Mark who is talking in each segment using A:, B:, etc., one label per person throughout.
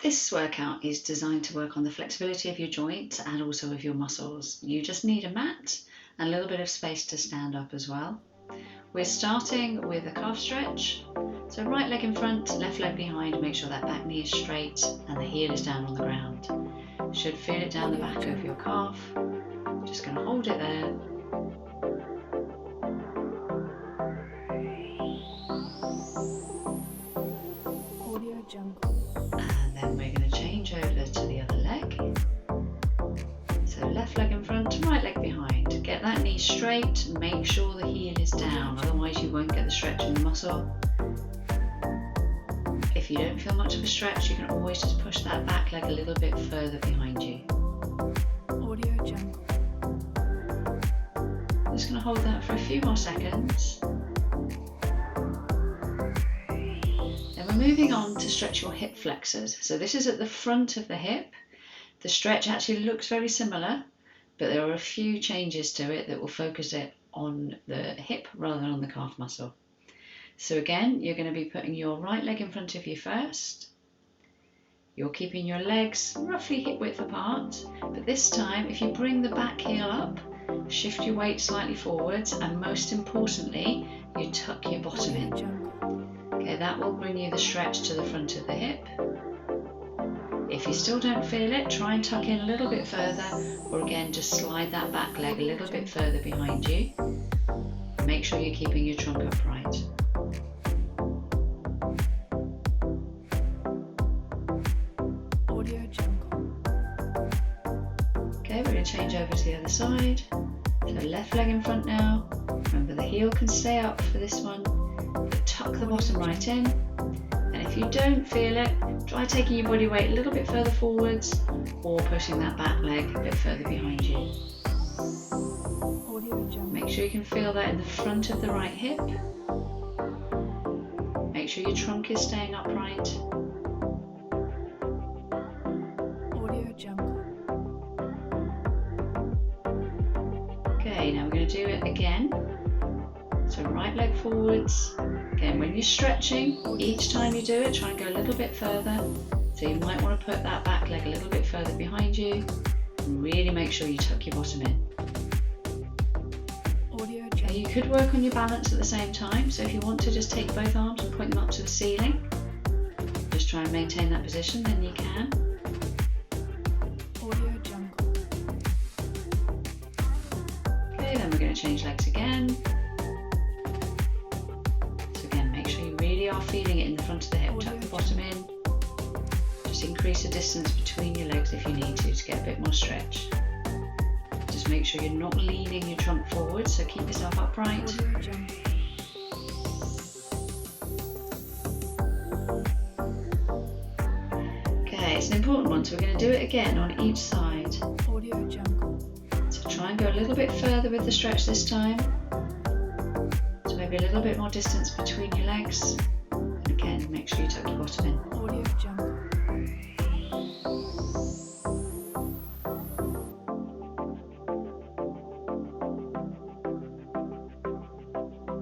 A: This workout is designed to work on the flexibility of your joints and also of your muscles. You just need a mat and a little bit of space to stand up as well. We're starting with a calf stretch. So right leg in front, left leg behind, make sure that back knee is straight and the heel is down on the ground. You should feel it down the back of your calf. Just going to hold it there. And then we're going to change over to the other leg. So left leg in front, right leg behind. Get that knee straight, make sure the heel is down, otherwise you won't get the stretch in the muscle. If you don't feel much of a stretch, you can always just push that back leg a little bit further behind you. I'm just going to hold that for a few more seconds. Then we're moving on to stretch your hip flexors. So this is at the front of the hip. The stretch actually looks very similar, but there are a few changes to it that will focus it on the hip rather than on the calf muscle. So again, you're going to be putting your right leg in front of you first. You're keeping your legs roughly hip width apart, but this time if you bring the back heel up, shift your weight slightly forwards, and most importantly, you tuck your bottom in. Okay, that will bring you the stretch to the front of the hip. If you still don't feel it, try and tuck in a little bit further, or again, just slide that back leg a little bit further behind you. Make sure you're keeping your trunk upright. Okay, we're going to change over to the other side. So left leg in front now. Remember, the heel can stay up for this one, but tuck the bottom right in. And if you don't feel it, try taking your body weight a little bit further forwards or pushing that back leg a bit further behind you. Make sure you can feel that in the front of the right hip. Make sure your trunk is staying upright. Okay, now we're going to do it again. So right leg forwards. Again, when you're stretching, each time you do it, try and go a little bit further. So you might want to put that back leg a little bit further behind you. And really make sure you tuck your bottom in. Okay, you could work on your balance at the same time. So if you want to just take both arms and point them up to the ceiling, just try and maintain that position, then you can. Okay, then we're going to change legs again. Are feeling it in the front of the hip, tuck the bottom in. Just increase the distance between your legs if you need to get a bit more stretch. Just make sure you're not leaning your trunk forward, so keep yourself upright. Okay, it's an important one, so we're going to do it again on each side. So try and go a little bit further with the stretch this time. So maybe a little bit more distance between your legs. Again, make sure you tuck your bottom in.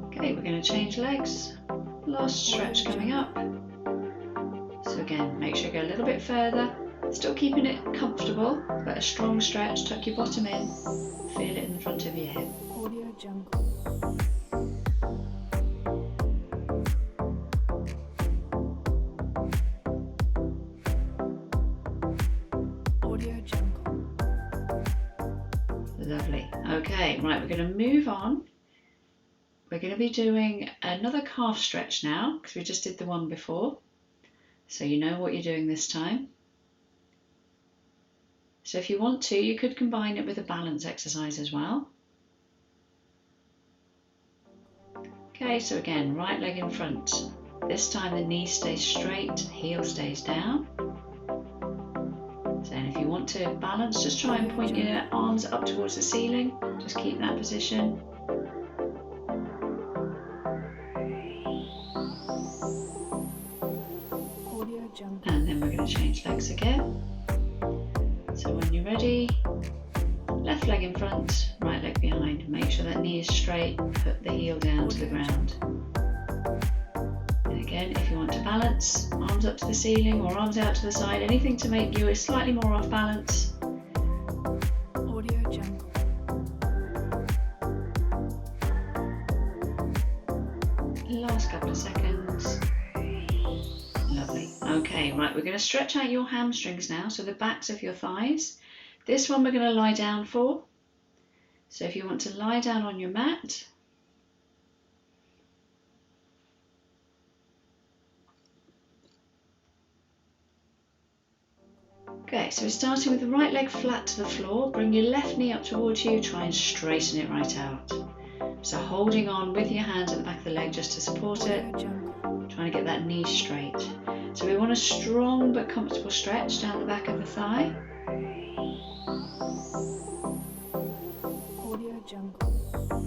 A: Okay, we're going to change legs. Last stretch coming up. So again, make sure you go a little bit further. Still keeping it comfortable, but a strong stretch. Tuck your bottom in. Feel it in the front of your hip. Lovely. Okay, right, we're going to move on. We're going to be doing another calf stretch now, because we just did the one before. So you know what you're doing this time. So if you want to, you could combine it with a balance exercise as well. Okay, so again, right leg in front. This time the knee stays straight, heel stays down. So if you want to balance, just try and point your arms up towards the ceiling. Just keep that position. And then we're going to change legs again. So when you're ready, left leg in front, right leg behind. Make sure that knee is straight, put the heel down to the ground. And again, Again, if you want to balance, arms up to the ceiling or arms out to the side, anything to make you slightly more off balance.
B: Audio Jungle.
A: Last couple of seconds. Lovely. Okay, right, we're going to stretch out your hamstrings now, so the backs of your thighs. This one we're going to lie down for. So if you want to lie down on your mat, okay, so we're starting with the right leg flat to the floor. Bring your left knee up towards you, try and straighten it right out. So holding on with your hands at the back of the leg just to support it, trying to get that knee straight. So we want a strong but comfortable stretch down the back of the thigh.
B: Audio Jungle.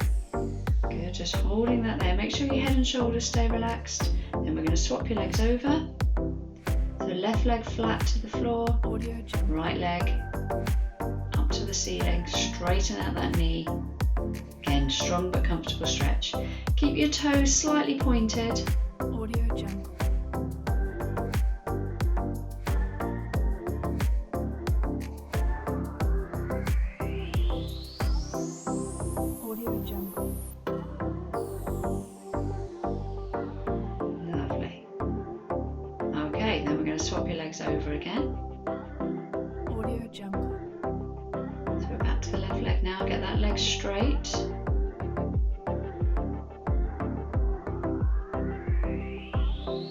A: Good, just holding that there. Make sure your head and shoulders stay relaxed. Then we're going to swap your legs over. So left leg flat to the floor,
B: Audio Jungle.
A: right leg up to the ceiling, straighten out that knee. Again, strong but comfortable stretch. Keep your toes slightly pointed.
B: Audio Jungle. Audio Jungle.
A: Lovely. Okay, then we're going to swap your legs over again.
B: Audio Jungle.
A: So we're back to the left leg now. Get that leg straight.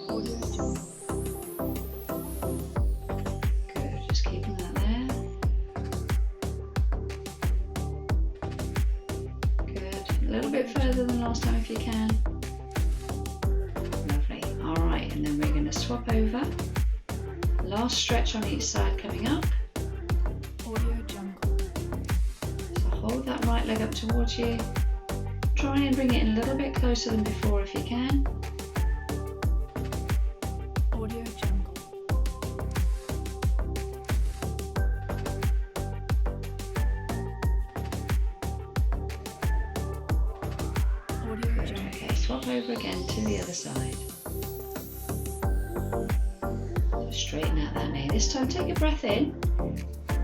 B: Audio Jungle.
A: Good, just keeping that there. Good. A little bit further than last time if you can. Lovely. Alright, and then we're going to swap over. Last stretch on each side coming up.
B: Audio Jungle.
A: So hold that right leg up towards you. Try and bring it in a little bit closer than before if you can.
B: Audio Jungle. Audio
A: Good.
B: Jungle.
A: Okay, swap over again to the other side. So straighten out that knee. This time take a breath in,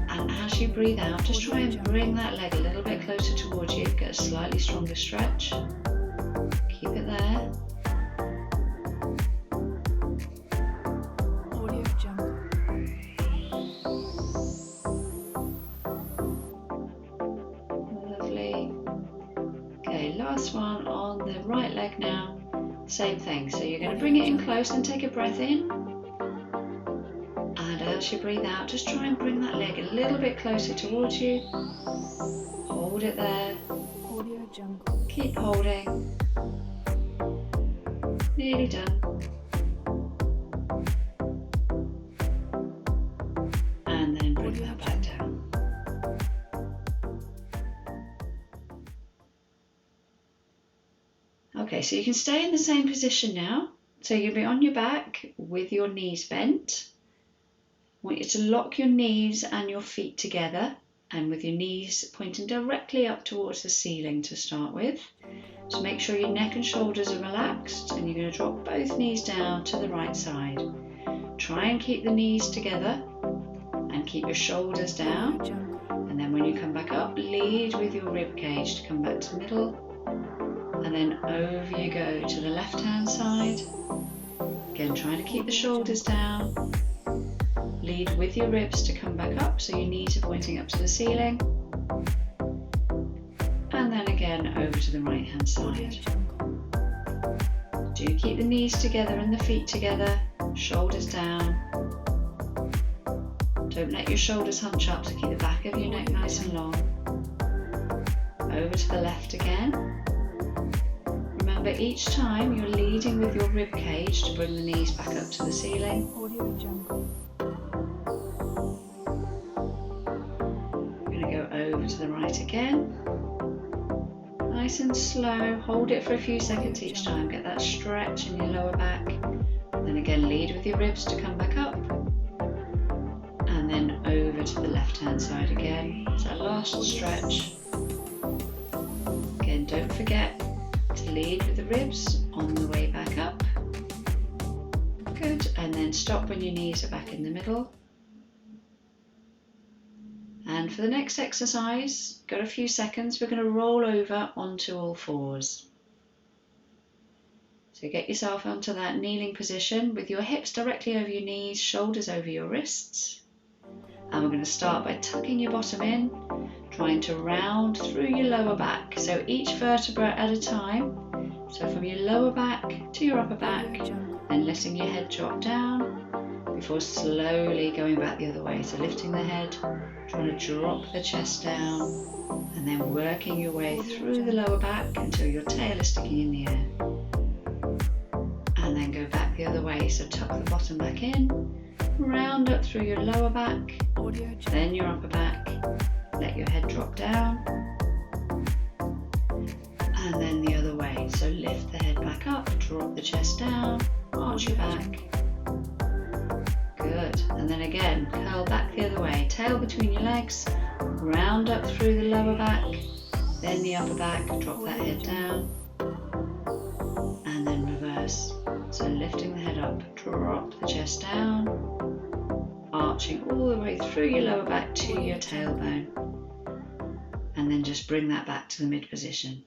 A: and as you breathe out, just try and bring that leg a little bit closer towards you. Get a slightly stronger stretch. Keep it there.
B: Audio Jungle.
A: Lovely. Okay, last one on the right leg now. Same thing. So you're going to bring it in close and take a breath in. And as you breathe out, just try and bring that leg a little bit closer towards you. Hold it there.
B: Audio Jungle.
A: Keep holding. Nearly done. And then bring that back down. Okay, so you can stay in the same position now. So you'll be on your back with your knees bent. I want you to lock your knees and your feet together, and with your knees pointing directly up towards the ceiling to start with. So make sure your neck and shoulders are relaxed, and you're going to drop both knees down to the right side. Try and keep the knees together and keep your shoulders down.
B: Audio Jungle.
A: And then when you come back up, lead with your rib cage to come back to middle. And then over you go to the left hand side. Again, trying to keep the shoulders down. Lead with your ribs to come back up, so your knees are pointing up to the ceiling. And then again over to the right hand
B: Audio
A: side.
B: Jungle.
A: Do keep the knees together and the feet together, shoulders down. Don't let your shoulders hunch up, so keep the back of your neck nice and long. Over to the left again. Remember, each time you're leading with your rib cage to bring the knees back up to the ceiling.
B: Audio Jungle.
A: We're going to go over to the right again. Nice and slow. Hold it for a few seconds each time. Get that stretch in your lower back. Then again, lead with your ribs to come back up. And then over to the left hand side again. It's that last stretch. Again, don't forget to lead with the ribs on the way back up. then stop when your knees are back in the middle. And for the next exercise, got a few seconds, we're going to roll over onto all fours. So get yourself onto that kneeling position with your hips directly over your knees, shoulders over your wrists. And we're going to start by tucking your bottom in, trying to round through your lower back. So each vertebra at a time. So from your lower back to your upper back, and letting your head drop down before slowly going back the other way. So lifting the head, trying to drop the chest down, and then working your way through the lower back until your tail is sticking in the air. And then go back the other way. So tuck the bottom back in, round up through your lower back, then your upper back, let your head drop down, and then the other way. So lift the head back up, drop the chest down, arch your back. Good. And then again, curl back the other way, tail between your legs, round up through the lower back, then the upper back, drop that head down, and then reverse. So lifting the head up, drop the chest down, arching all the way through your lower back to your tailbone, and then just bring that back to the mid position.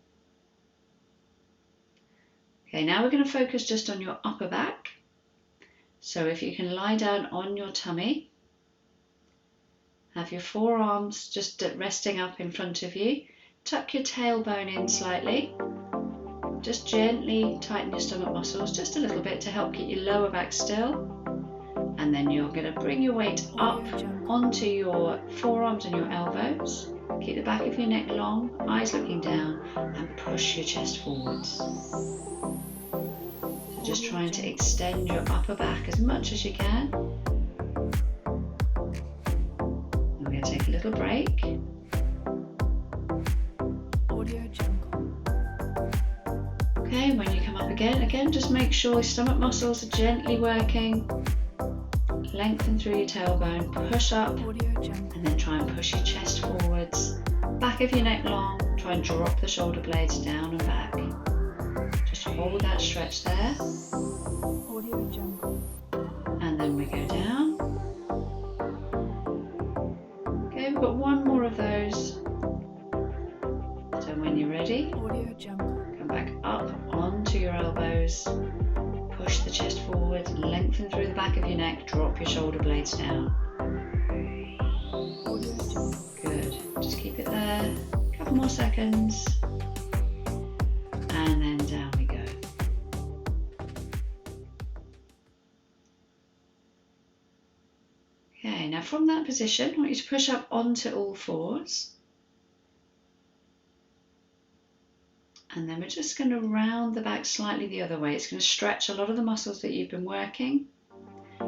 A: Okay, now we're going to focus just on your upper back. So if you can lie down on your tummy, have your forearms just resting up in front of you, tuck your tailbone in slightly, just gently tighten your stomach muscles just a little bit to help keep your lower back still, and then you're going to bring your weight up onto your forearms and your elbows. Keep the back of your neck long, eyes looking down, and push your chest forwards. So just trying to extend your upper back as much as you can. We're going to take a little break. Okay, when you come up again, just make sure your stomach muscles are gently working. Lengthen through your tailbone, push up, and then try and push your chest forwards. Back of your neck long, try and drop the shoulder blades down and back. Just hold that stretch there. And then we go down. Okay, we've got one more of those. So when you're ready, come back up onto your elbows. Push the chest forward, lengthen through the back of your neck, drop your shoulder blades down. Good, just keep it there, a couple more seconds, and then down we go. Okay, now from that position, I want you to push up onto all fours. And then we're just going to round the back slightly the other way. It's going to stretch a lot of the muscles that you've been working.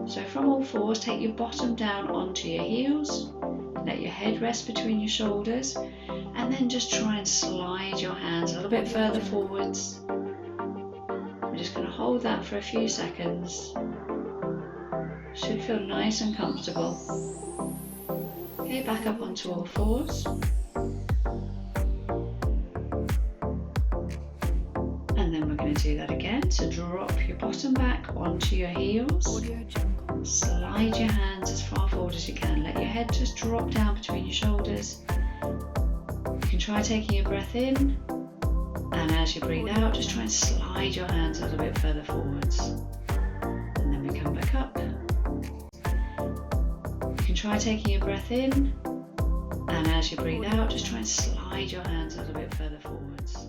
A: So from all fours, take your bottom down onto your heels. Let your head rest between your shoulders. And then just try and slide your hands a little bit further forwards. We're just going to hold that for a few seconds. Should feel nice and comfortable. Okay, back up onto all fours. And then we're going to do that again. So drop your bottom back onto your heels. Slide your hands as far forward as you can. Let your head just drop down between your shoulders. You can try taking a breath in. And as you breathe out, just try and slide your hands a little bit further forwards. And then we come back up. You can try taking a breath in. And as you breathe out, just try and slide your hands a little bit further forwards.